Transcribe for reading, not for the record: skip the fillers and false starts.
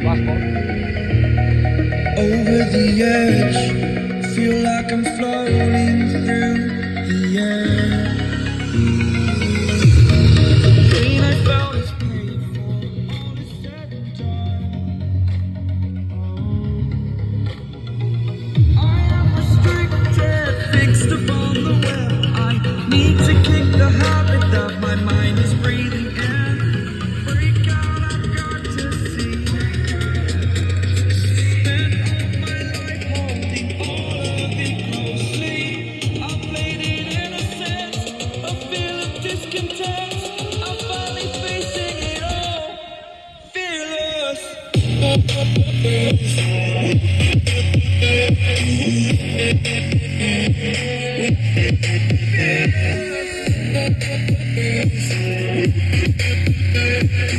Over the edge, feel like I'm floating through the air. The pain I felt is paid for, all is said and done. I am restricted, fixed upon the web. I need to kick the habit that my mind is breathing in. Break out, I've got to see. Fearless.